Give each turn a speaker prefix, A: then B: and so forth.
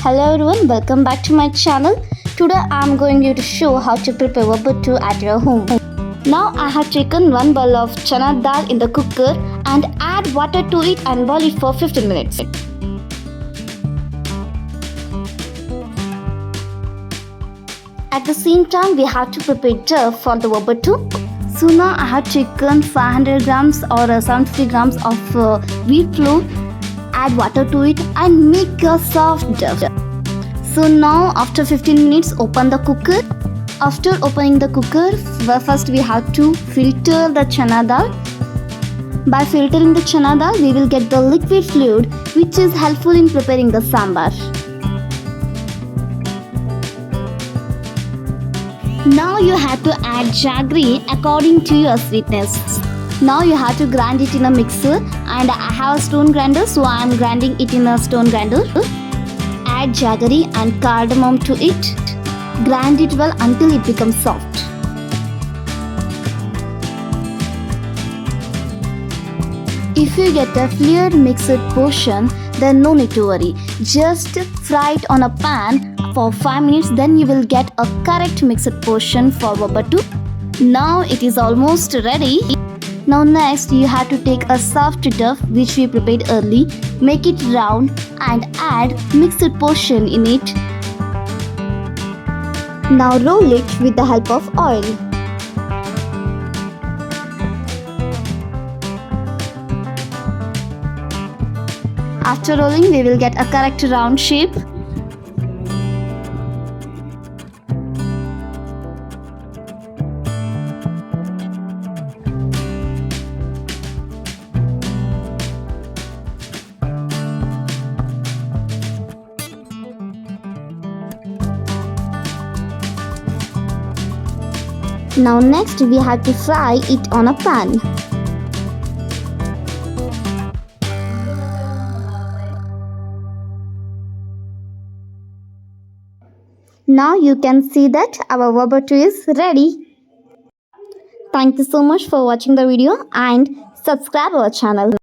A: Hello everyone, welcome back to my channel. Today I am going to show how to prepare obbattu at your home. Now I have taken one bowl of chana dal in the cooker and add water to it and boil it for 15 minutes. At the same time we have to prepare dough for the obbattu. So now I have taken 500 grams or 750 grams of wheat flour. Add water to it and make a soft dough. So now after 15 minutes open the cooker. After opening the cooker, first we have to filter the chana dal. By filtering the chana dal we will get the liquid fluid which is helpful in preparing the sambar. Now you have to add jaggery according to your sweetness. Now you have to grind it in a mixer and I have a stone grinder, so I am grinding it in a stone grinder. Add jaggery and cardamom to it. Grind it well until it becomes soft. If you get a fluid mixed portion, then no need to worry. Just fry it on a pan for 5 minutes, then you will get a correct mixed portion for obbattu. Now it is almost ready. Now next you have to take a soft dough which we prepared early, make it round and add mixed portion in it. Now roll it with the help of oil. After rolling we will get a correct round shape. Now next we have to fry it on a pan. Now you can see that our obbattu is ready. Thank you so much for watching the video and subscribe our channel.